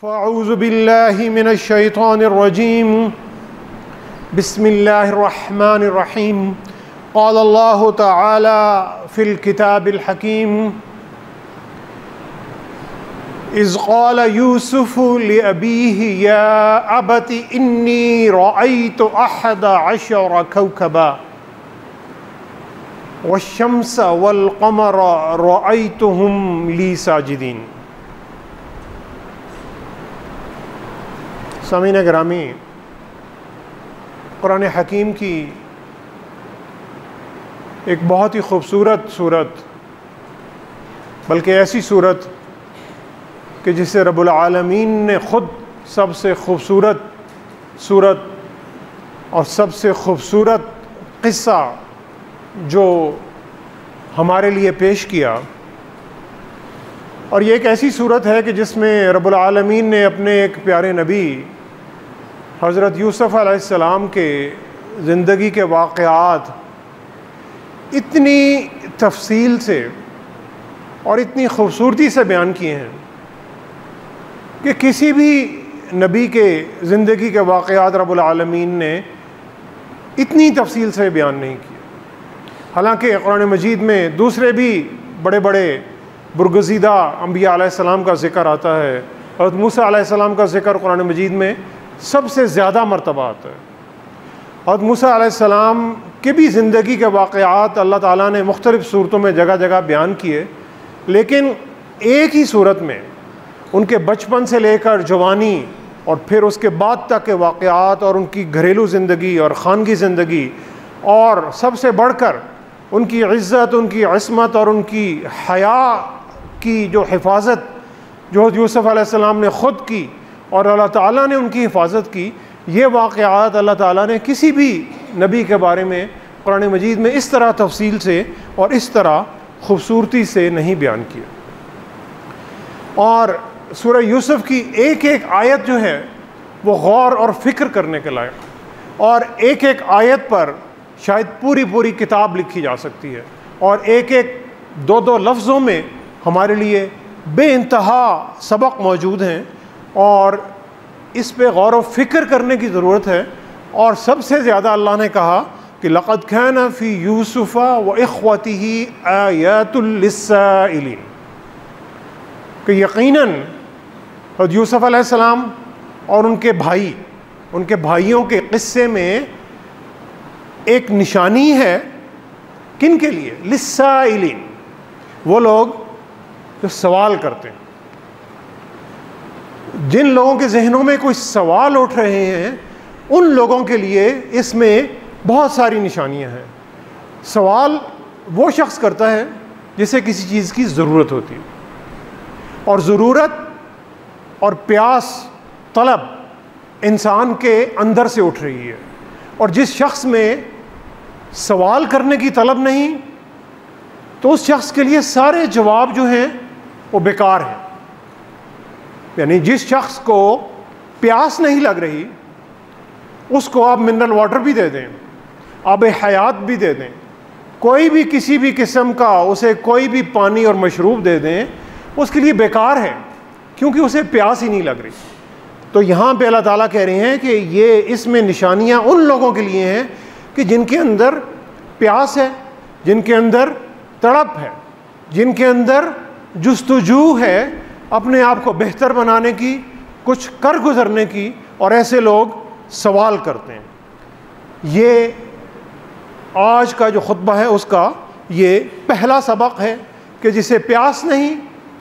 فاعوذ باللہ من الشیطان الرجیم بسم اللہ الرحمن الرحیم قال اللہ تعالی فی الکتاب الحکیم اذ قال یوسف لأبیہ یا ابت انی رأیت احد عشر کوکبا والشمس والقمر رأیتهم لی ساجدین۔ سامعین گرامی، قرآن حکیم کی ایک بہت ہی خوبصورت صورت، بلکہ ایسی صورت کہ جسے رب العالمین نے خود سب سے خوبصورت صورت اور سب سے خوبصورت قصہ جو ہمارے لیے پیش کیا، اور یہ ایک ایسی صورت ہے کہ جس میں رب العالمین نے اپنے ایک پیارے نبی حضرت یوسف علیہ السلام کے زندگی کے واقعات اتنی تفصیل سے اور اتنی خوبصورتی سے بیان کیے ہیں کہ کسی بھی نبی کے زندگی کے واقعات رب العالمین نے اتنی تفصیل سے بیان نہیں کیے۔ حالانکہ قرآن مجید میں دوسرے بھی بڑے بڑے برگزیدہ انبیاء علیہ السلام کا ذکر آتا ہے۔ حضرت موسیٰ علیہ السلام کا ذکر قرآن مجید میں سب سے زیادہ مرتبہ آتا ہے۔ حضرت موسیٰ علیہ السلام کے بھی زندگی کے واقعات اللہ تعالیٰ نے مختلف صورتوں میں جگہ جگہ بیان کیے، لیکن ایک ہی صورت میں ان کے بچپن سے لے کر جوانی اور پھر اس کے بعد تک کے واقعات اور ان کی گھریلو زندگی اور خانگی زندگی، اور سب سے بڑھ کر ان کی عزت، ان کی عصمت اور ان کی حیا کی جو حفاظت جو یوسف علیہ السلام نے خود کی اور اللہ تعالیٰ نے ان کی حفاظت کی، یہ واقعات اللہ تعالیٰ نے کسی بھی نبی کے بارے میں قرآن مجید میں اس طرح تفصیل سے اور اس طرح خوبصورتی سے نہیں بیان کیا۔ اور سورہ یوسف کی ایک ایک آیت جو ہے وہ غور اور فکر کرنے کے لائق، اور ایک ایک آیت پر شاید پوری پوری کتاب لکھی جا سکتی ہے، اور ایک ایک دو دو لفظوں میں ہمارے لیے بے انتہا سبق موجود ہیں، اور اس پہ غور و فکر کرنے کی ضرورت ہے۔ اور سب سے زیادہ اللہ نے کہا کہ لَقَدْ كَانَ فِي يُوسُفَ وَإِخْوَتِهِ آيَاتٌ لِلسَّائِلِينَ، کہ یقیناً حضرت یوسف علیہ السلام اور ان کے بھائیوں کے قصے میں ایک نشانی ہے۔ کن کے لیے؟ للسائلین، وہ لوگ جو سوال کرتے ہیں، جن لوگوں کے ذہنوں میں کوئی سوال اٹھ رہے ہیں، ان لوگوں کے لیے اس میں بہت ساری نشانیاں ہیں۔ سوال وہ شخص کرتا ہے جسے کسی چیز کی ضرورت ہوتی ہے، اور ضرورت اور پیاس، طلب انسان کے اندر سے اٹھ رہی ہے، اور جس شخص میں سوال کرنے کی طلب نہیں تو اس شخص کے لیے سارے جواب جو ہیں وہ بیکار ہیں۔ یعنی جس شخص کو پیاس نہیں لگ رہی، اس کو آپ منرل واٹر بھی دے دیں، آب حیات بھی دے دیں، کوئی بھی کسی بھی قسم کا اسے کوئی بھی پانی اور مشروب دے دیں، اس کے لیے بیکار ہے، کیونکہ اسے پیاس ہی نہیں لگ رہی۔ تو یہاں پہ اللہ تعالیٰ کہہ رہے ہیں کہ یہ اس میں نشانیاں ان لوگوں کے لیے ہیں کہ جن کے اندر پیاس ہے، جن کے اندر تڑپ ہے، جن کے اندر جستجو ہے اپنے آپ کو بہتر بنانے کی، کچھ کر گزرنے کی، اور ایسے لوگ سوال کرتے ہیں۔ یہ آج کا جو خطبہ ہے اس کا یہ پہلا سبق ہے کہ جسے پیاس نہیں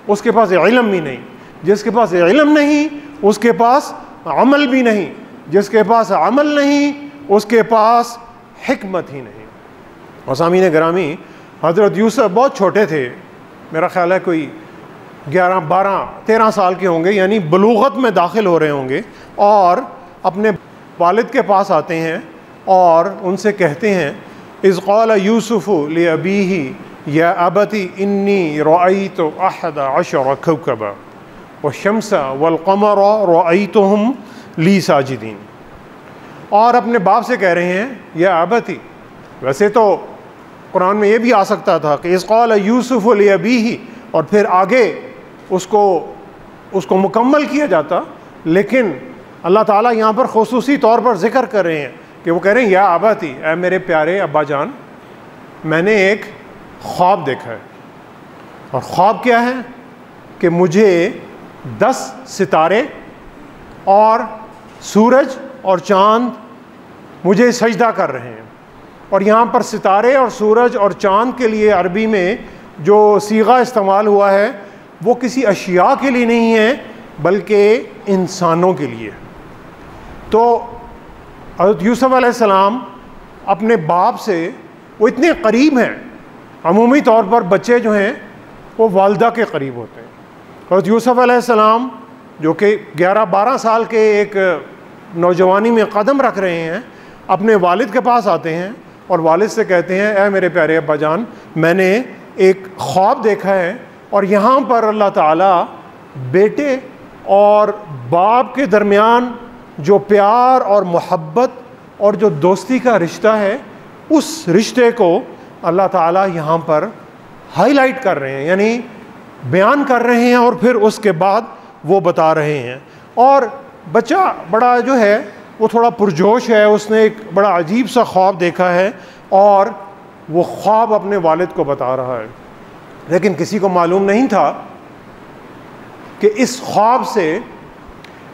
اس کے پاس علم بھی نہیں، جس کے پاس علم نہیں اس کے پاس عمل بھی نہیں، جس کے پاس عمل نہیں اس کے پاس حکمت ہی نہیں۔ اور سامعین گرامی، حضرت یوسف بہت چھوٹے تھے، میرا خیال ہے کوئی 11 12 13 سال کے ہوں گے، یعنی بلوغت میں داخل ہو رہے ہوں گے، اور اپنے والد کے پاس آتے ہیں اور ان سے کہتے ہیں اذ قال یوسف لأبیہ یا ابت انی رأیت احد عشر کوکبا والشمس والقمر رأیتهم لی ساجدین۔ اور اپنے باپ سے کہہ رہے ہیں یا ابتی۔ ویسے تو قرآن میں یہ بھی آ سکتا تھا کہ اذ قال یوسف لأبیہ، اور پھر آگے اس کو اس کو مکمل کیا جاتا، لیکن اللہ تعالیٰ یہاں پر خصوصی طور پر ذکر کر رہے ہیں کہ وہ کہہ رہے ہیں یا اباتی، اے میرے پیارے ابا جان، میں نے ایک خواب دیکھا ہے، اور خواب کیا ہے کہ مجھے 10 ستارے اور سورج اور چاند مجھے سجدہ کر رہے ہیں۔ اور یہاں پر ستارے اور سورج اور چاند کے لیے عربی میں جو صیغہ استعمال ہوا ہے وہ کسی اشیاء کے لیے نہیں ہے بلکہ انسانوں کے لیے۔ تو حضرت یوسف علیہ السلام اپنے باپ سے وہ اتنے قریب ہیں، عمومی طور پر بچے جو ہیں وہ والدہ کے قریب ہوتے ہیں۔ حضرت یوسف علیہ السلام جو کہ 11-12 سال کے ایک نوجوانی میں قدم رکھ رہے ہیں، اپنے والد کے پاس آتے ہیں اور والد سے کہتے ہیں اے میرے پیارے ابا جان، میں نے ایک خواب دیکھا ہے، اور یہاں پر اللہ تعالیٰ بیٹے اور باپ کے درمیان جو پیار اور محبت اور جو دوستی کا رشتہ ہے، اس رشتے کو اللہ تعالیٰ یہاں پر ہائی لائٹ کر رہے ہیں، یعنی بیان کر رہے ہیں، اور پھر اس کے بعد وہ بتا رہے ہیں۔ اور بچہ بڑا جو ہے وہ تھوڑا پرجوش ہے، اس نے ایک بڑا عجیب سا خواب دیکھا ہے اور وہ خواب اپنے والد کو بتا رہا ہے، لیکن کسی کو معلوم نہیں تھا کہ اس خواب سے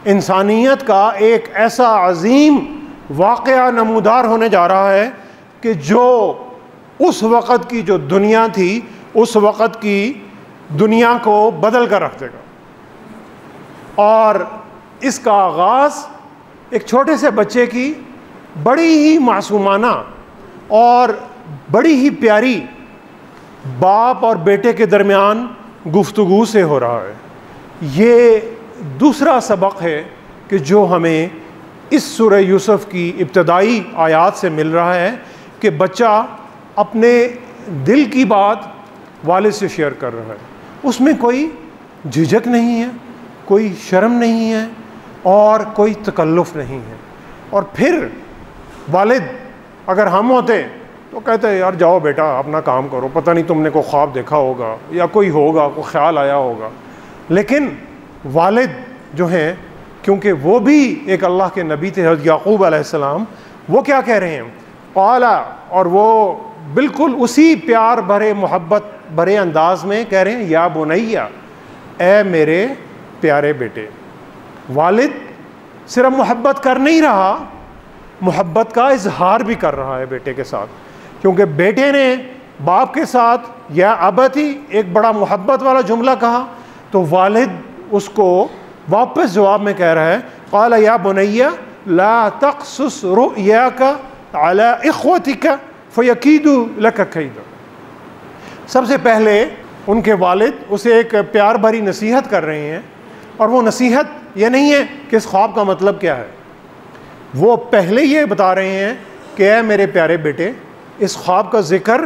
انسانیت کا ایک ایسا عظیم واقعہ نمودار ہونے جا رہا ہے کہ جو اس وقت کی جو دنیا تھی، اس وقت کی دنیا کو بدل کر رکھ دے گا۔ اور اس کا آغاز ایک چھوٹے سے بچے کی بڑی ہی معصومانہ اور بڑی ہی پیاری باپ اور بیٹے کے درمیان گفتگو سے ہو رہا ہے۔ یہ دوسرا سبق ہے کہ جو ہمیں اس سورہ یوسف کی ابتدائی آیات سے مل رہا ہے کہ بچہ اپنے دل کی بات والد سے شیئر کر رہا ہے، اس میں کوئی جھجک نہیں ہے، کوئی شرم نہیں ہے اور کوئی تکلف نہیں ہے۔ اور پھر والد اگر ہم ہوتے تو کہتے ہیں یار جاؤ بیٹا اپنا کام کرو، پتہ نہیں تم نے کوئی خواب دیکھا ہوگا یا کوئی ہوگا، کوئی خیال آیا ہوگا۔ لیکن والد جو ہیں، کیونکہ وہ بھی ایک اللہ کے نبی تھے، حضرت یعقوب علیہ السلام، وہ کیا کہہ رہے ہیں؟ قالا، اور وہ بالکل اسی پیار بھرے محبت بھرے انداز میں کہہ رہے ہیں یا بنیا، اے میرے پیارے بیٹے۔ والد صرف محبت کر نہیں رہا، محبت کا اظہار بھی کر رہا ہے بیٹے کے ساتھ، کیونکہ بیٹے نے باپ کے ساتھ یا ابتی ایک بڑا محبت والا جملہ کہا، تو والد اس کو واپس جواب میں کہہ رہا ہے قال یا بنی لا تقصص رؤیاک علی اخوتک فیکیدوا لک کیدا۔ سب سے پہلے ان کے والد اسے ایک پیار بھری نصیحت کر رہے ہیں، اور وہ نصیحت یہ نہیں ہے کہ اس خواب کا مطلب کیا ہے، وہ پہلے یہ بتا رہے ہیں کہ اے میرے پیارے بیٹے، اس خواب کا ذکر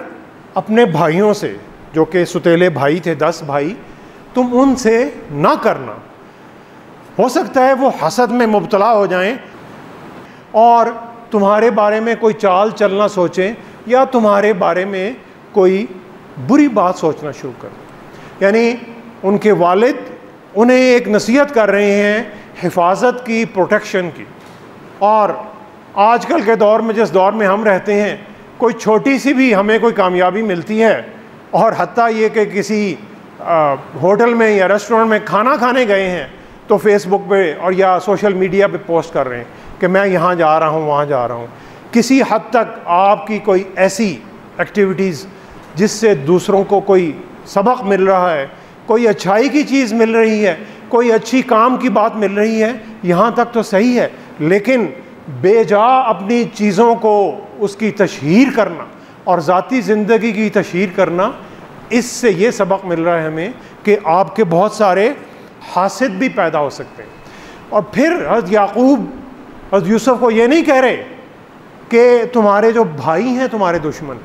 اپنے بھائیوں سے، جو کہ ستیلے بھائی تھے، 10 بھائی، تم ان سے نہ کرنا، ہو سکتا ہے وہ حسد میں مبتلا ہو جائیں اور تمہارے بارے میں کوئی چال چلنا سوچیں یا تمہارے بارے میں کوئی بری بات سوچنا شروع کر دیں۔ یعنی ان کے والد انہیں ایک نصیحت کر رہے ہیں حفاظت کی، پروٹیکشن کی۔ اور آج کل کے دور میں، جس دور میں ہم رہتے ہیں، کوئی چھوٹی سی بھی ہمیں کوئی کامیابی ملتی ہے، اور حتیٰ یہ کہ کسی ہوٹل میں یا ریسٹورنٹ میں کھانا کھانے گئے ہیں تو فیس بک پہ اور یا سوشل میڈیا پہ پوسٹ کر رہے ہیں کہ میں یہاں جا رہا ہوں، وہاں جا رہا ہوں۔ کسی حد تک آپ کی کوئی ایسی ایکٹیویٹیز جس سے دوسروں کو کوئی سبق مل رہا ہے، کوئی اچھائی کی چیز مل رہی ہے، کوئی اچھی کام کی بات مل رہی ہے، یہاں تک تو صحیح ہے، لیکن بے جا اپنی چیزوں کو اس کی تشہیر کرنا اور ذاتی زندگی کی تشہیر کرنا، اس سے یہ سبق مل رہا ہے ہمیں کہ آپ کے بہت سارے حاسد بھی پیدا ہو سکتے ہیں۔ اور پھر حضرت یعقوب حضرت یوسف کو یہ نہیں کہہ رہے کہ تمہارے جو بھائی ہیں تمہارے دشمن،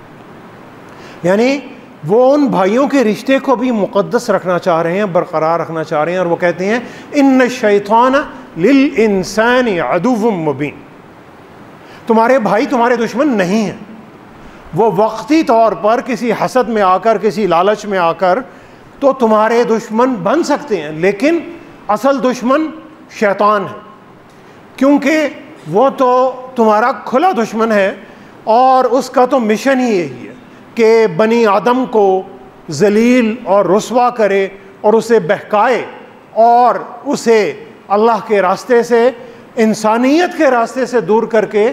یعنی وہ ان بھائیوں کے رشتے کو بھی مقدس رکھنا چاہ رہے ہیں، برقرار رکھنا چاہ رہے ہیں، اور وہ کہتے ہیں ان الشیطان للانسان عدو مبین، تمہارے بھائی تمہارے دشمن نہیں ہیں، وہ وقتی طور پر کسی حسد میں آ کر، کسی لالچ میں آ کر تو تمہارے دشمن بن سکتے ہیں، لیکن اصل دشمن شیطان ہے، کیونکہ وہ تو تمہارا کھلا دشمن ہے اور اس کا تو مشن ہی یہی ہے کہ بنی آدم کو ذلیل اور رسوا کرے اور اسے بہکائے اور اسے اللہ کے راستے سے، انسانیت کے راستے سے دور کر کے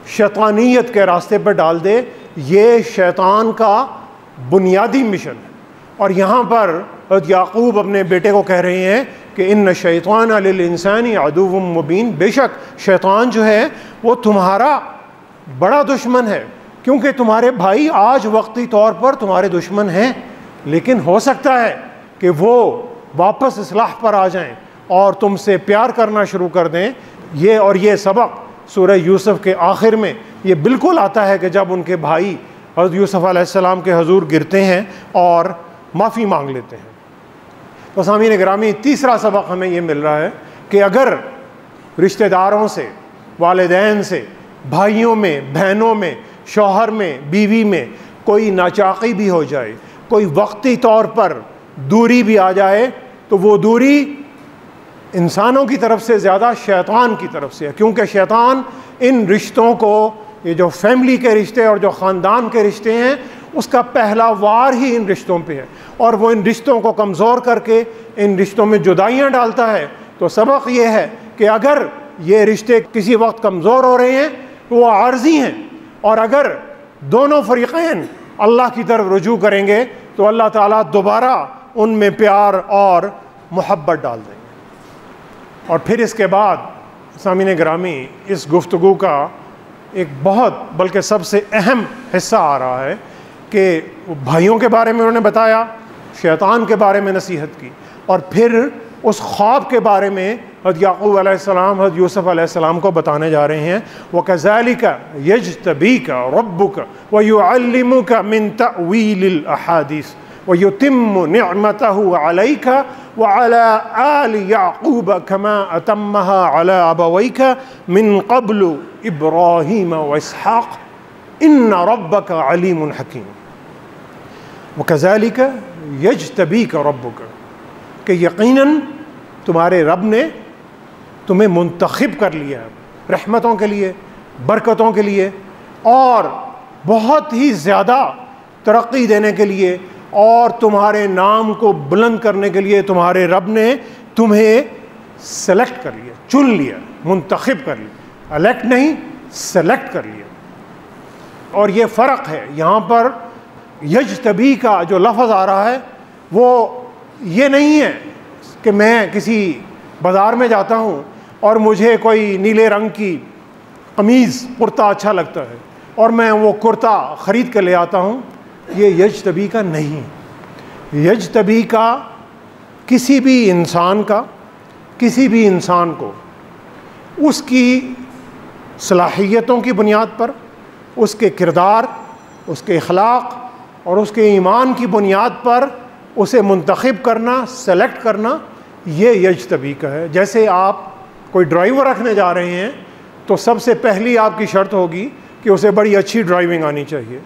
شیطانیت کے راستے پر ڈال دے۔ یہ شیطان کا بنیادی مشن ہے۔ اور یہاں پر حضرت یعقوب اپنے بیٹے کو کہہ رہے ہیں کہ ان الشیطان للانسان عدو مبین، بے شک شیطان جو ہے وہ تمہارا بڑا دشمن ہے، کیونکہ تمہارے بھائی آج وقتی طور پر تمہارے دشمن ہیں، لیکن ہو سکتا ہے کہ وہ واپس اصلاح پر آ جائیں اور تم سے پیار کرنا شروع کر دیں۔ یہ سبق سورہ یوسف کے آخر میں یہ بالکل آتا ہے کہ جب ان کے بھائی حضرت یوسف علیہ السلام کے حضور گرتے ہیں اور معافی مانگ لیتے ہیں۔ تو سامعین گرامی، تیسرا سبق ہمیں یہ مل رہا ہے کہ اگر رشتہ داروں سے، والدین سے، بھائیوں میں، بہنوں میں، شوہر میں، بیوی میں کوئی ناچاقی بھی ہو جائے، کوئی وقتی طور پر دوری بھی آ جائے، تو وہ دوری انسانوں کی طرف سے زیادہ شیطان کی طرف سے ہے، کیونکہ شیطان ان رشتوں کو، یہ جو فیملی کے رشتے اور جو خاندان کے رشتے ہیں، اس کا پہلا وار ہی ان رشتوں پہ ہے، اور وہ ان رشتوں کو کمزور کر کے ان رشتوں میں جدائیاں ڈالتا ہے۔ تو سبق یہ ہے کہ اگر یہ رشتے کسی وقت کمزور ہو رہے ہیں تو وہ عارضی ہیں، اور اگر دونوں فریقین اللہ کی طرف رجوع کریں گے تو اللہ تعالیٰ دوبارہ ان میں پیار اور محبت ڈال دیں گے۔ اور پھر اس کے بعد سامعین گرامی، اس گفتگو کا ایک بہت بلکہ سب سے اہم حصہ آ رہا ہے کہ بھائیوں کے بارے میں انہوں نے بتایا، شیطان کے بارے میں نصیحت کی، اور پھر اس خواب کے بارے میں حضرت یعقوب علیہ السلام حضرت یوسف علیہ السلام کو بتانے جا رہے ہیں۔ وَكَذَلِكَ يَجْتَبِيكَ رَبُّكَ وَيُعَلِّمُكَ مِن تَأْوِيلِ الْأَحَادِيثِ وَيُتِمُّ نِعْمَتَهُ عَلَيْكَ وَعَلَىٰ آلِ يَعْقُوبَ كَمَا أَتَمَّهَا عَلَىٰ أَبَوَيْكَ مِن قَبْلُ إِبْرَاهِيمَ وَإِسْحَاقَ إِنَّ رَبَّكَ عَلِيمٌ حَكِيمٌ۔ وَكَذَلِكَ يَجْتَبِيكَ رَبُّكَ، کہ یقیناً تمہارے رب نے تمہیں منتخب کر لیا ہے رحمتوں کے لیے، برکتوں کے لیے، اور بہت ہی زیادہ ترقی دینے کے لیے، اور تمہارے نام کو بلند کرنے کے لیے تمہارے رب نے تمہیں سلیکٹ کر لیا، چن لیا، منتخب کر لیا، الیکٹ نہیں، سلیکٹ کر لیا۔ اور یہ فرق ہے یہاں پر، یجتبی کا جو لفظ آ رہا ہے وہ یہ نہیں ہے کہ میں کسی بازار میں جاتا ہوں اور مجھے کوئی نیلے رنگ کی قمیض کرتا اچھا لگتا ہے اور میں وہ کرتا خرید کے لے آتا ہوں۔ یہ یجتبی کا نہیں۔ یجتبی کا کسی بھی انسان کو اس کی صلاحیتوں کی بنیاد پر، اس کے کردار، اس کے اخلاق اور اس کے ایمان کی بنیاد پر اسے منتخب کرنا، سلیکٹ کرنا، یہ یجتبی کا ہے۔ جیسے آپ کوئی ڈرائیور رکھنے جا رہے ہیں تو سب سے پہلی آپ کی شرط ہوگی کہ اسے بڑی اچھی ڈرائیونگ آنی چاہیے،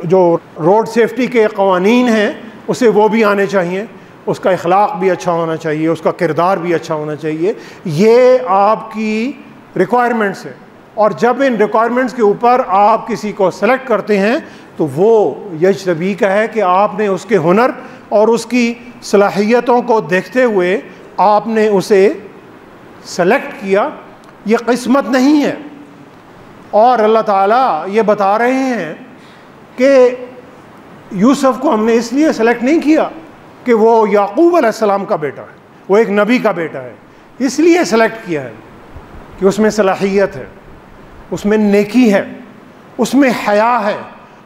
جو روڈ سیفٹی کے قوانین ہیں اسے وہ بھی آنے چاہیے، اس کا اخلاق بھی اچھا ہونا چاہیے، اس کا کردار بھی اچھا ہونا چاہیے۔ یہ آپ کی ریکوائرمنٹس ہیں، اور جب ان ریکوائرمنٹس کے اوپر آپ کسی کو سلیکٹ کرتے ہیں تو وہ یجتبی کا ہے کہ آپ نے اس کے ہنر اور اس کی صلاحیتوں کو دیکھتے ہوئے آپ نے اسے سلیکٹ کیا۔ یہ قسمت نہیں ہے۔ اور اللہ تعالیٰ یہ بتا رہے ہیں کہ یوسف کو ہم نے اس لیے سلیکٹ نہیں کیا کہ وہ یعقوب علیہ السلام کا بیٹا ہے، وہ ایک نبی کا بیٹا ہے، اس لیے سلیکٹ کیا ہے کہ اس میں صلاحیت ہے، اس میں نیکی ہے، اس میں حیا ہے،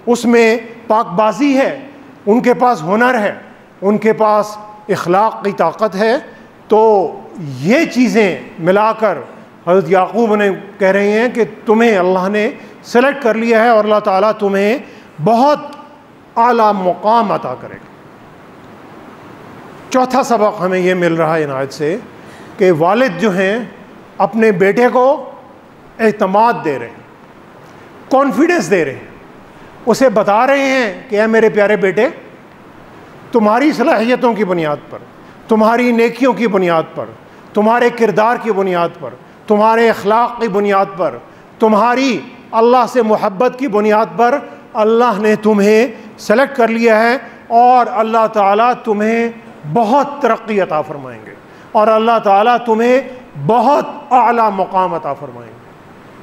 اس میں پاک بازی ہے، ان کے پاس ہنر ہے، ان کے پاس اخلاق کی طاقت ہے۔ تو یہ چیزیں ملا کر حضرت یعقوب نے کہہ رہے ہیں کہ تمہیں اللہ نے سلیکٹ کر لیا ہے اور اللہ تعالیٰ تمہیں بہت اعلیٰ مقام عطا کرے گا۔ چوتھا سبق ہمیں یہ مل رہا ہے ان آیت سے کہ والد جو ہیں اپنے بیٹے کو اعتماد دے رہے ہیں، کانفیڈنس دے رہے ہیں، اسے بتا رہے ہیں کہ اے میرے پیارے بیٹے، تمہاری صلاحیتوں کی بنیاد پر، تمہاری نیکیوں کی بنیاد پر، تمہارے کردار کی بنیاد پر، تمہارے اخلاق کی بنیاد پر، تمہاری اللہ سے محبت کی بنیاد پر اللہ نے تمہیں سلیکٹ کر لیا ہے، اور اللہ تعالیٰ تمہیں بہت ترقی عطا فرمائیں گے، اور اللہ تعالیٰ تمہیں بہت اعلیٰ مقام عطا فرمائیں گے۔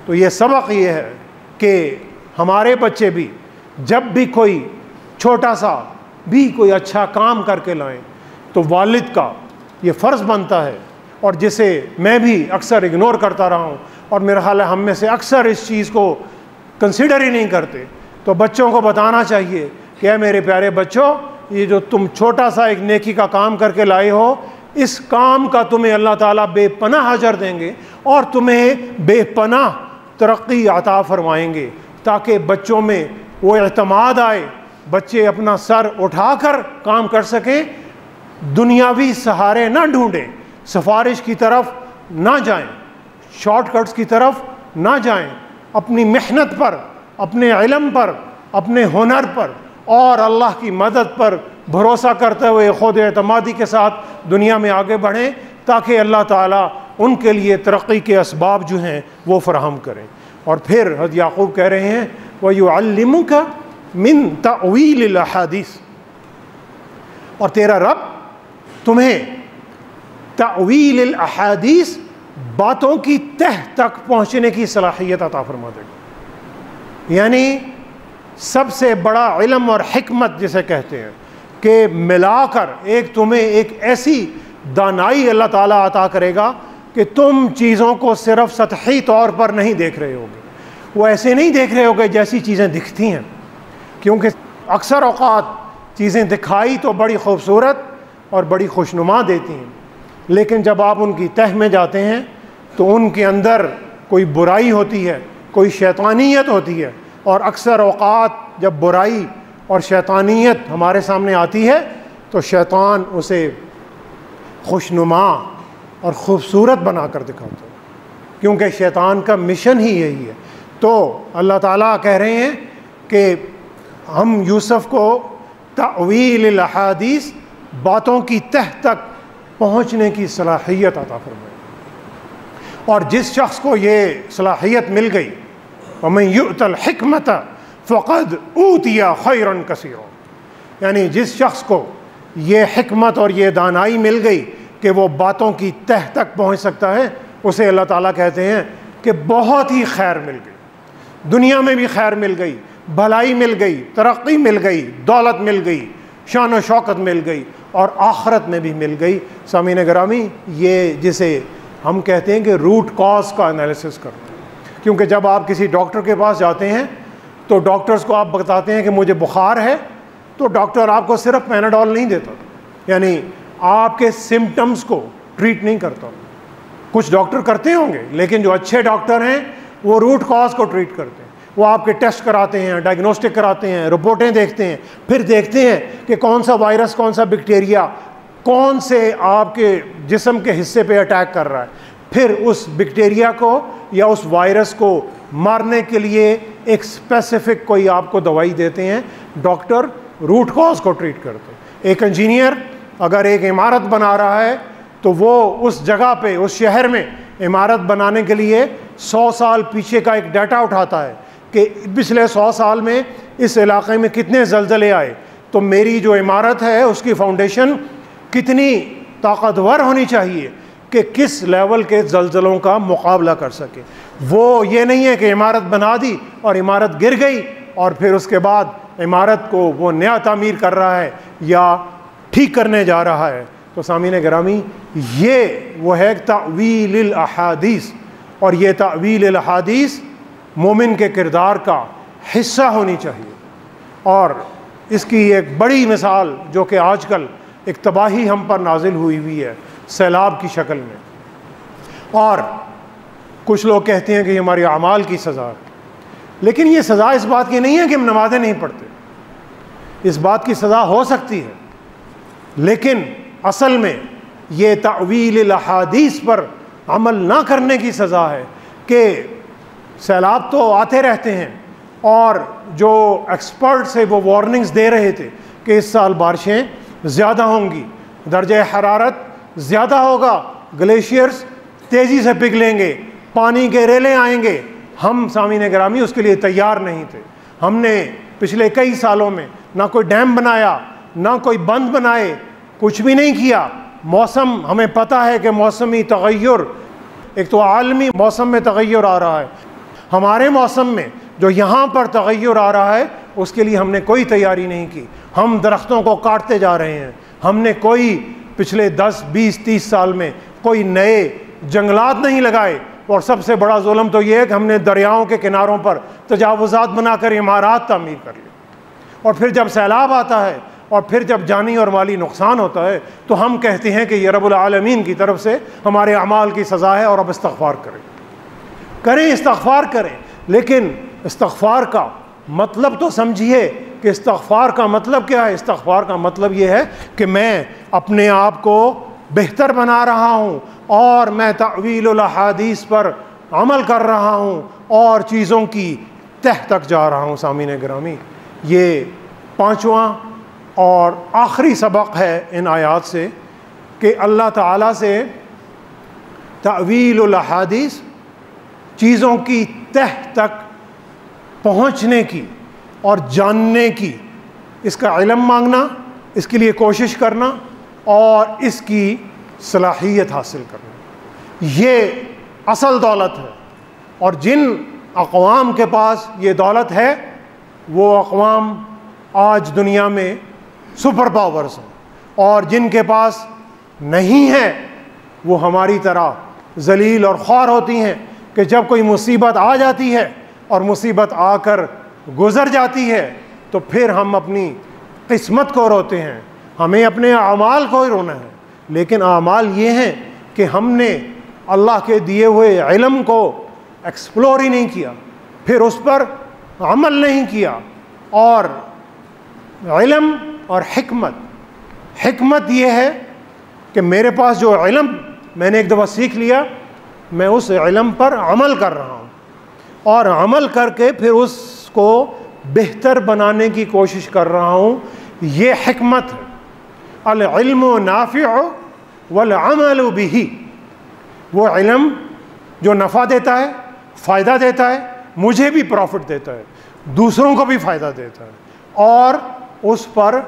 تو یہ سبق یہ ہے کہ ہمارے بچے بھی جب بھی کوئی چھوٹا سا بھی کوئی اچھا کام کر کے لائیں تو والد کا یہ فرض بنتا ہے، اور جسے میں بھی اکثر اگنور کرتا رہا ہوں، اور میرا خیال ہے ہم میں سے اکثر اس چیز کو کنسیڈر ہی نہیں کرتے، تو بچوں کو بتانا چاہیے کہ اے میرے پیارے بچوں، یہ جو تم چھوٹا سا ایک نیکی کا کام کر کے لائے ہو، اس کام کا تمہیں اللہ تعالیٰ بے پناہ اجر دیں گے، اور تمہیں بے پناہ ترقی عطا فرمائیں گے، تاکہ بچوں میں وہ اعتماد آئے، بچے اپنا سر اٹھا کر کام کر سکیں، دنیاوی سہارے نہ ڈھونڈیں، سفارش کی طرف نہ جائیں، شارٹ کٹس کی طرف نہ جائیں، اپنی محنت پر، اپنے علم پر، اپنے ہنر پر اور اللہ کی مدد پر بھروسہ کرتے ہوئے خود اعتمادی کے ساتھ دنیا میں آگے بڑھیں، تاکہ اللہ تعالیٰ ان کے لیے ترقی کے اسباب جو ہیں وہ فراہم کریں۔ اور پھر حضرت یعقوب کہہ رہے ہیں وَيُعَلِّمُكَ مِن تَأْوِيلِ الْأَحَادِيثِ، اور تیرا رب تمہیں تأویل الاحادیث، باتوں کی تہ تک پہنچنے کی صلاحیت عطا فرما دے گا۔ یعنی سب سے بڑا علم اور حکمت جسے کہتے ہیں کہ ملا کر ایک تمہیں ایک ایسی دانائی اللہ تعالیٰ عطا کرے گا کہ تم چیزوں کو صرف سطحی طور پر نہیں دیکھ رہے ہوگے، وہ ایسے نہیں دیکھ رہے ہوگے جیسی چیزیں دکھتی ہیں، کیونکہ اکثر اوقات چیزیں دکھائی تو بڑی خوبصورت اور بڑی خوشنما دیتی ہیں، لیکن جب آپ ان کی تہ میں جاتے ہیں تو ان کے اندر کوئی برائی ہوتی ہے، کوئی شیطانیت ہوتی ہے، اور اکثر اوقات جب برائی اور شیطانیت ہمارے سامنے آتی ہے تو شیطان اسے خوشنما اور خوبصورت بنا کر دکھاتا ہے، کیونکہ شیطان کا مشن ہی یہی ہے۔ تو اللہ تعالیٰ کہہ رہے ہیں کہ ہم یوسف کو تأویل الاحادیث، باتوں کی تہ تک پہنچنے کی صلاحیت عطا فرمائے، اور جس شخص کو یہ صلاحیت مل گئی وَمَن يُؤْتَ الْحِكْمَةَ فَقَدْ أُوتِيَ خَيْرًا كَثِيرًا، یعنی جس شخص کو یہ حکمت اور یہ دانائی مل گئی کہ وہ باتوں کی تہ تک پہنچ سکتا ہے، اسے اللہ تعالیٰ کہتے ہیں کہ بہت ہی خیر مل گئی، دنیا میں بھی خیر مل گئی، بھلائی مل گئی، ترقی مل گئی، دولت مل گئی، شان و شوکت مل گئی، اور آخرت میں بھی مل گئی۔ سامعین گرامی، یہ جسے ہم کہتے ہیں کہ روٹ کاز کا انالیسس کرتے ہیں، کیونکہ جب آپ کسی ڈاکٹر کے پاس جاتے ہیں تو ڈاکٹرز کو آپ بتاتے ہیں کہ مجھے بخار ہے، تو ڈاکٹر آپ کو صرف پیناڈول نہیں دیتا، یعنی آپ کے سمٹمز کو ٹریٹ نہیں کرتا۔ کچھ ڈاکٹر کرتے ہوں گے، لیکن جو اچھے ڈاکٹر ہیں وہ روٹ کاز کو ٹریٹ کرتے ہیں، وہ آپ کے ٹیسٹ کراتے ہیں، ڈائگنوسٹک کراتے ہیں، رپورٹیں دیکھتے ہیں، پھر دیکھتے ہیں کہ کون سا وائرس، کون سا بیکٹیریا کون سے آپ کے جسم کے حصے پہ اٹیک کر رہا ہے، پھر اس بیکٹیریا کو یا اس وائرس کو مارنے کے لیے ایک اسپیسیفک کوئی آپ کو دوائی دیتے ہیں۔ ڈاکٹر روٹ کاز کو ٹریٹ کرتے ہیں۔ ایک انجینئر اگر ایک عمارت بنا رہا ہے تو وہ اس جگہ پہ، اس شہر میں عمارت بنانے کے لیے 100 سال پیچھے کا ایک ڈیٹا اٹھاتا ہے کہ پچھلے 100 سال میں اس علاقے میں کتنے زلزلے آئے، تو میری جو عمارت ہے اس کی فاؤنڈیشن کتنی طاقتور ہونی چاہیے کہ کس لیول کے زلزلوں کا مقابلہ کر سکے۔ وہ یہ نہیں ہے کہ عمارت بنا دی اور عمارت گر گئی اور پھر اس کے بعد عمارت کو وہ نیا تعمیر کر رہا ہے یا ٹھیک کرنے جا رہا ہے۔ تو سامعین گرامی، یہ وہ ہے تأویل الاحادیث، اور یہ تأویل الاحادیث مومن کے کردار کا حصہ ہونی چاہیے۔ اور اس کی ایک بڑی مثال جو کہ آج کل ایک تباہی ہم پر نازل ہوئی ہے سیلاب کی شکل میں، اور کچھ لوگ کہتے ہیں کہ یہ ہماری اعمال کی سزا ہے، لیکن یہ سزا اس بات کی نہیں ہے کہ ہم نمازیں نہیں پڑھتے، اس بات کی سزا ہو سکتی ہے، لیکن اصل میں یہ تأویل الاحادیث پر عمل نہ کرنے کی سزا ہے کہ سیلاب تو آتے رہتے ہیں، اور جو ایکسپرٹس ہیں وہ وارننگز دے رہے تھے کہ اس سال بارشیں زیادہ ہوں گی، درجہ حرارت زیادہ ہوگا، گلیشیئرز تیزی سے پگھلیں گے، پانی کے ریلیں آئیں گے، ہم سامعین گرامی اس کے لیے تیار نہیں تھے۔ ہم نے پچھلے کئی سالوں میں نہ کوئی ڈیم بنایا، نہ کوئی بند بنائے، کچھ بھی نہیں کیا۔ موسم ہمیں پتہ ہے کہ موسمی تغیر، ایک تو عالمی موسم میں تغیر آ رہا ہے، ہمارے موسم میں جو یہاں پر تغیر آ رہا ہے اس کے لیے ہم نے کوئی تیاری نہیں کی۔ ہم درختوں کو کاٹتے جا رہے ہیں، ہم نے کوئی پچھلے 10 20 30 سال میں کوئی نئے جنگلات نہیں لگائے، اور سب سے بڑا ظلم تو یہ ہے کہ ہم نے دریاؤں کے کناروں پر تجاوزات بنا کر عمارات تعمیر کر لی، اور پھر جب سیلاب آتا ہے اور پھر جب جانی اور مالی نقصان ہوتا ہے تو ہم کہتے ہیں کہ یہ رب العالمین کی طرف سے ہمارے اعمال کی سزا ہے اور اب استغفار کریں، استغفار کریں۔ لیکن استغفار کا مطلب تو سمجھیے کہ استغفار کا مطلب کیا ہے۔ استغفار کا مطلب یہ ہے کہ میں اپنے آپ کو بہتر بنا رہا ہوں، اور میں تعویل الاحادیث پر عمل کر رہا ہوں، اور چیزوں کی تہ تک جا رہا ہوں۔ سامعین گرامی، یہ 5واں اور آخری سبق ہے ان آیات سے کہ اللہ تعالیٰ سے تعویل الاحادیث، چیزوں کی تہ تک پہنچنے کی اور جاننے کی، اس کا علم مانگنا، اس کے لیے کوشش کرنا اور اس کی صلاحیت حاصل کرنا، یہ اصل دولت ہے۔ اور جن اقوام کے پاس یہ دولت ہے وہ اقوام آج دنیا میں سپر پاورز ہیں، اور جن کے پاس نہیں ہے وہ ہماری طرح ذلیل اور خوار ہوتی ہیں کہ جب کوئی مصیبت آ جاتی ہے اور مصیبت آ کر گزر جاتی ہے تو پھر ہم اپنی قسمت کو روتے ہیں، ہمیں اپنے اعمال کو ہی رونا ہے۔ لیکن اعمال یہ ہیں کہ ہم نے اللہ کے دیے ہوئے علم کو ایکسپلور ہی نہیں کیا، پھر اس پر عمل نہیں کیا۔ اور علم اور حکمت یہ ہے کہ میرے پاس جو علم میں نے ایک دفعہ سیکھ لیا، میں اس علم پر عمل کر رہا ہوں، اور عمل کر کے پھر اس کو بہتر بنانے کی کوشش کر رہا ہوں۔ یہ حکمت ہے۔ العلم نافع والعمل به، وہ علم جو نفع دیتا ہے، فائدہ دیتا ہے، مجھے بھی پروفٹ دیتا ہے، دوسروں کو بھی فائدہ دیتا ہے، اور اس پر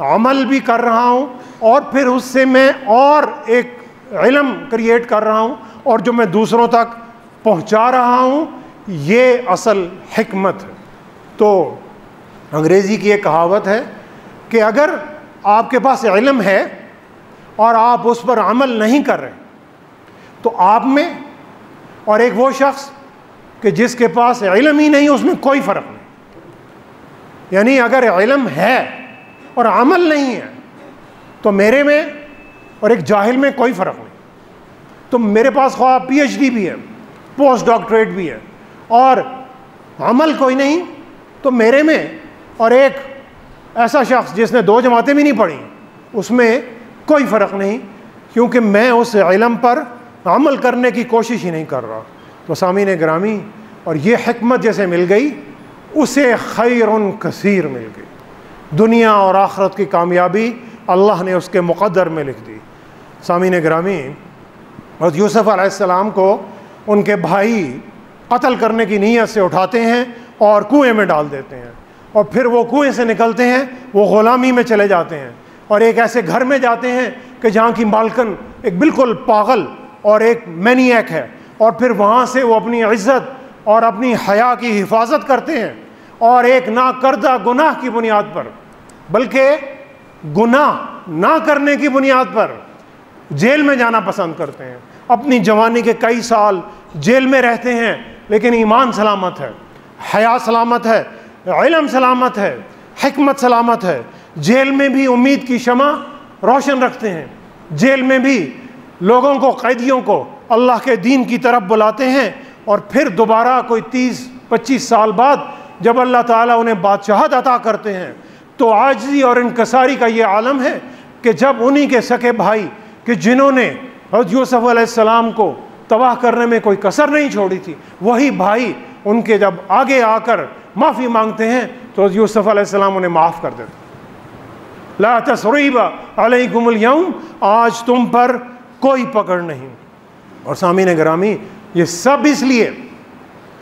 عمل بھی کر رہا ہوں، اور پھر اس سے میں اور ایک علم کریٹ کر رہا ہوں، اور جو میں دوسروں تک پہنچا رہا ہوں۔ یہ اصل حکمت ہے۔ تو انگریزی کی ایک کہاوت ہے کہ اگر آپ کے پاس علم ہے اور آپ اس پر عمل نہیں کر رہے تو آپ میں اور ایک وہ شخص کہ جس کے پاس علم ہی نہیں، اس میں کوئی فرق نہیں۔ یعنی اگر علم ہے اور عمل نہیں ہے تو میرے میں اور ایک جاہل میں کوئی فرق نہیں۔ تو میرے پاس خواہ پی ایچ ڈی بھی ہے، پوسٹ ڈاکٹریٹ بھی ہے، اور عمل کوئی نہیں، تو میرے میں اور ایک ایسا شخص جس نے 2 جماعتیں بھی نہیں پڑھی، اس میں کوئی فرق نہیں، کیونکہ میں اس علم پر عمل کرنے کی کوشش ہی نہیں کر رہا۔ تو سامعین گرامی، اور یہ حکمت جیسے مل گئی، اسے خیر کثیر مل گئی، دنیا اور آخرت کی کامیابی اللہ نے اس کے مقدر میں لکھ دی۔ سامعین گرامی، حضرت یوسف علیہ السلام کو ان کے بھائی قتل کرنے کی نیت سے اٹھاتے ہیں اور کنویں میں ڈال دیتے ہیں، اور پھر وہ کنویں سے نکلتے ہیں، وہ غلامی میں چلے جاتے ہیں، اور ایک ایسے گھر میں جاتے ہیں کہ جہاں کی مالکن ایک بالکل پاگل اور ایک مینیاک ہے، اور پھر وہاں سے وہ اپنی عزت اور اپنی حیا کی حفاظت کرتے ہیں، اور ایک نہ کردہ گناہ کی بنیاد پر، بلکہ گناہ نہ کرنے کی بنیاد پر جیل میں جانا پسند کرتے ہیں۔ اپنی جوانی کے کئی سال جیل میں رہتے ہیں، لیکن ایمان سلامت ہے، حیا سلامت ہے، علم سلامت ہے، حکمت سلامت ہے۔ جیل میں بھی امید کی شمع روشن رکھتے ہیں، جیل میں بھی لوگوں کو، قیدیوں کو اللہ کے دین کی طرف بلاتے ہیں، اور پھر دوبارہ کوئی 30-25 سال بعد جب اللہ تعالیٰ انہیں بادشاہت عطا کرتے ہیں تو عاجزی اور انکساری کا یہ عالم ہے کہ جب انہی کے سکے بھائی کہ جنہوں نے حضرت یوسف علیہ السلام کو تباہ کرنے میں کوئی کسر نہیں چھوڑی تھی، وہی بھائی ان کے جب آگے آ کر معافی مانگتے ہیں تو حضرت یوسف علیہ السلام انہیں معاف کر دیتے ہیں۔ لا تثریب علیکم اليوم، آج تم پر کوئی پکڑ نہیں۔ اور سامعین گرامی، یہ سب اس لیے،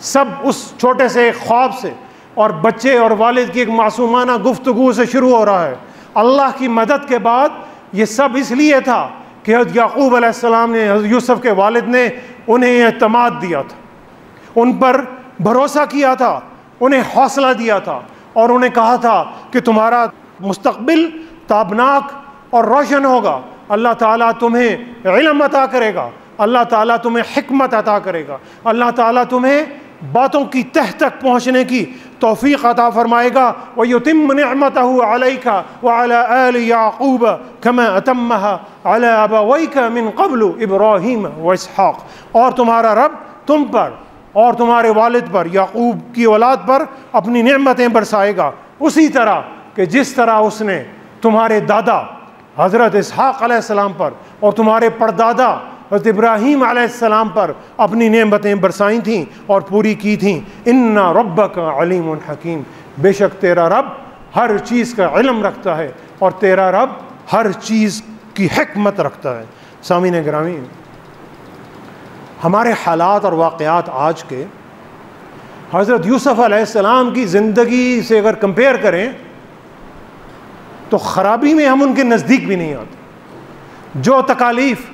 سب اس چھوٹے سے خواب سے اور بچے اور والد کی ایک معصومانہ گفتگو سے شروع ہو رہا ہے۔ اللہ کی مدد کے بعد یہ سب اس لیے تھا کہ حضرت یعقوب علیہ السلام نے، حضرت یوسف کے والد نے انہیں اعتماد دیا تھا، ان پر بھروسہ کیا تھا، انہیں حوصلہ دیا تھا، اور انہیں کہا تھا کہ تمہارا مستقبل تابناک اور روشن ہوگا، اللہ تعالیٰ تمہیں علم عطا کرے گا، اللہ تعالیٰ تمہیں حکمت عطا کرے گا، اللہ تعالیٰ تمہیں باتوں کی تہ تک پہنچنے کی توفیق عطا فرمائے گا۔ وَيُتِمُّ نِعْمَتَهُ عَلَيْكَ وَعَلَىٰ آلِ يَعْقُوبَ كَمَا أَتَمَّهَا عَلَىٰ أَبَوَيْكَ مِن قَبْلُ إِبْرَاهِيمَ وَإِسْحَاقَ، اور تمہارا رب تم پر اور تمہارے والد پر، یعقوب کی اولاد پر اپنی نعمتیں برسائے گا، اسی طرح کہ جس طرح اس نے تمہارے دادا حضرت اسحاق علیہ السلام پر اور تمہارے پردادا حضرت ابراہیم علیہ السلام پر اپنی نعمتیں برسائی تھیں اور پوری کی تھیں۔ اِنَّ رَبَّكَ عَلِيمٌ حَكِيمٌ، بے شک تیرا رب ہر چیز کا علم رکھتا ہے اور تیرا رب ہر چیز کی حکمت رکھتا ہے۔ سامعین گرامی، ہمارے حالات اور واقعات آج کے حضرت یوسف علیہ السلام کی زندگی سے اگر کمپیئر کریں تو خرابی میں ہم ان کے نزدیک بھی نہیں آتے۔ جو تکالیف،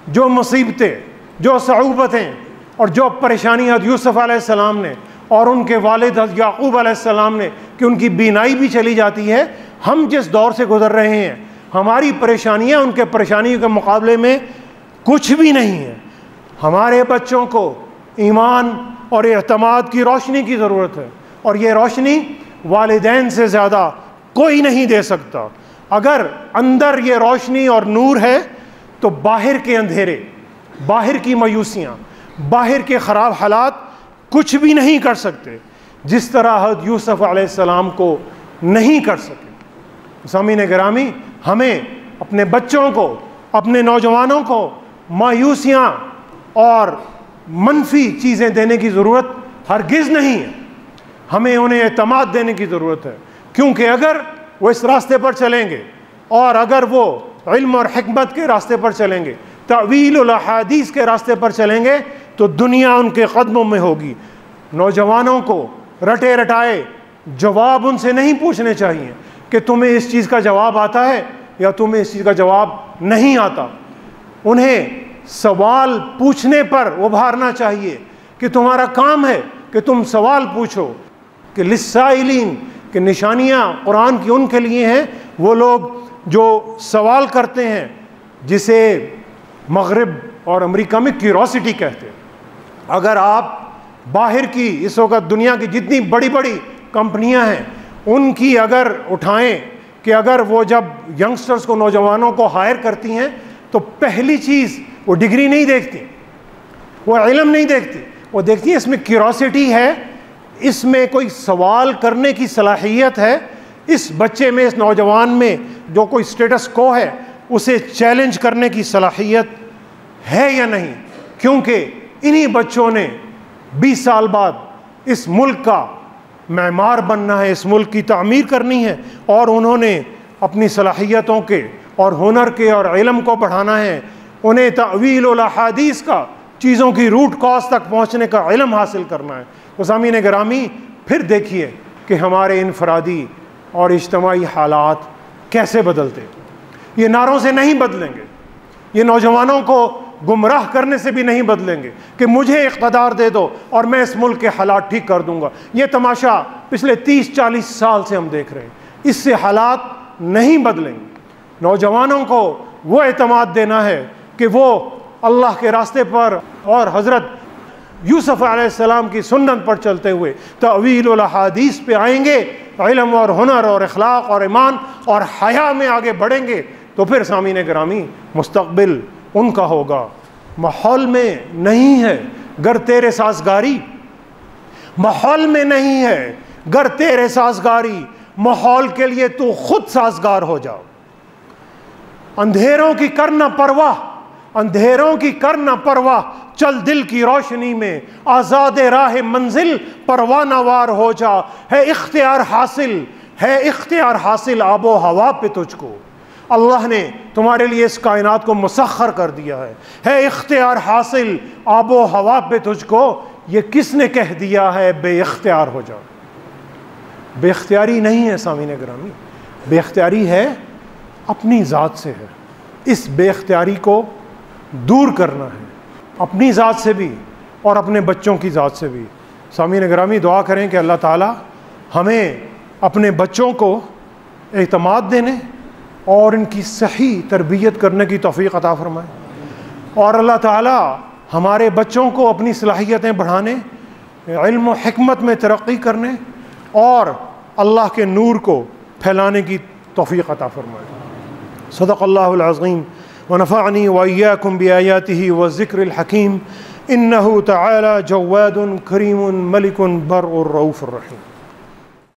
جو مصیبتیں، جو صعوبتیں اور جو پریشانیاں یوسف علیہ السلام نے اور ان کے والد یعقوب علیہ السلام نے، کہ ان کی بینائی بھی چلی جاتی ہے، ہم جس دور سے گزر رہے ہیں ہماری پریشانیاں ان کے پریشانیوں کے مقابلے میں کچھ بھی نہیں ہیں۔ ہمارے بچوں کو ایمان اور اعتماد کی روشنی کی ضرورت ہے، اور یہ روشنی والدین سے زیادہ کوئی نہیں دے سکتا۔ اگر اندر یہ روشنی اور نور ہے تو باہر کے اندھیرے، باہر کی مایوسیاں، باہر کے خراب حالات کچھ بھی نہیں کر سکتے، جس طرح حضرت یوسف علیہ السلام کو نہیں کر سکے۔ سامعین گرامی، ہمیں اپنے بچوں کو، اپنے نوجوانوں کو مایوسیاں اور منفی چیزیں دینے کی ضرورت ہرگز نہیں ہے، ہمیں انہیں اعتماد دینے کی ضرورت ہے، کیونکہ اگر وہ اس راستے پر چلیں گے اور اگر وہ علم اور حکمت کے راستے پر چلیں گے، تعویل الاحادیث کے راستے پر چلیں گے، تو دنیا ان کے قدموں میں ہوگی۔ نوجوانوں کو رٹے رٹائے جواب ان سے نہیں پوچھنے چاہیے کہ تمہیں اس چیز کا جواب آتا ہے یا تمہیں اس چیز کا جواب نہیں آتا۔ انہیں سوال پوچھنے پر ابھارنا چاہیے کہ تمہارا کام ہے کہ تم سوال پوچھو، کہ للسائلین، کہ نشانیاں قرآن کی ان کے لیے ہیں، وہ لوگ جو سوال کرتے ہیں، جسے مغرب اور امریکہ میں کیوروسٹی کہتے ہیں۔ اگر آپ باہر کی اس وقت دنیا کی جتنی بڑی بڑی کمپنیاں ہیں ان کی اگر اٹھائیں کہ اگر وہ جب ینگسٹرز کو، نوجوانوں کو ہائر کرتی ہیں تو پہلی چیز وہ ڈگری نہیں دیکھتی، وہ علم نہیں دیکھتی، وہ دیکھتی ہے اس میں کیوروسٹی ہے، اس میں کوئی سوال کرنے کی صلاحیت ہے، اس بچے میں، اس نوجوان میں جو کوئی سٹیٹس کو ہے اسے چیلنج کرنے کی صلاحیت ہے یا نہیں۔ کیونکہ انہی بچوں نے 20 سال بعد اس ملک کا معمار بننا ہے، اس ملک کی تعمیر کرنی ہے، اور انہوں نے اپنی صلاحیتوں کے اور ہنر کے اور علم کو بڑھانا ہے، انہیں تعویل الاحادیث کا، چیزوں کی روٹ کاز تک پہنچنے کا علم حاصل کرنا ہے۔ تو سامعین گرامی، پھر دیکھیے کہ ہمارے انفرادی اور اجتماعی حالات کیسے بدلتے۔ یہ نعروں سے نہیں بدلیں گے، یہ نوجوانوں کو گمراہ کرنے سے بھی نہیں بدلیں گے کہ مجھے اقتدار دے دو اور میں اس ملک کے حالات ٹھیک کر دوں گا۔ یہ تماشا پچھلے 30-40 سال سے ہم دیکھ رہے ہیں، اس سے حالات نہیں بدلیں گے۔ نوجوانوں کو وہ اعتماد دینا ہے کہ وہ اللہ کے راستے پر اور حضرت یوسف علیہ السلام کی سنت پر چلتے ہوئے تعویل الاحادیث پہ آئیں گے، علم اور ہنر اور اخلاق اور ایمان اور حیا میں آگے بڑھیں گے، تو پھر سامعین گرامی مستقبل ان کا ہوگا۔ ماحول میں نہیں ہے گر تیرے سازگاری، ماحول میں نہیں ہے گر تیرے سازگاری، ماحول کے لیے تو خود سازگار ہو جاؤ۔ اندھیروں کی کرنا پرواہ، اندھیروں کی کرنا پرواہ، چل دل کی روشنی میں، آزاد راہ منزل پروانہ وار ہو جا۔ ہے اختیار حاصل، ہے اختیار حاصل آب و ہوا پہ تجھ کو، اللہ نے تمہارے لیے اس کائنات کو مسخر کر دیا ہے اختیار حاصل آب و ہوا پہ تجھ کو، یہ کس نے کہہ دیا ہے بے اختیار ہو جا؟ بے اختیاری نہیں ہے سامعین گرامی، بے اختیاری ہے اپنی ذات سے ہے۔ اس بے اختیاری کو دور کرنا ہے، اپنی ذات سے بھی اور اپنے بچوں کی ذات سے بھی۔ سامعین گرامی دعا کریں کہ اللہ تعالی ہمیں اپنے بچوں کو اعتماد دینے اور ان کی صحیح تربیت کرنے کی توفیق عطا فرمائے، اور اللہ تعالی ہمارے بچوں کو اپنی صلاحیتیں بڑھانے، علم و حکمت میں ترقی کرنے اور اللہ کے نور کو پھیلانے کی توفیق عطا فرمائے۔ صدق اللہ العظیم ونفعنی وإیاکم بآیاتہ والذکر الحکیم، انہ تعالی جواد کریم ملک بر الرؤوف الرحیم۔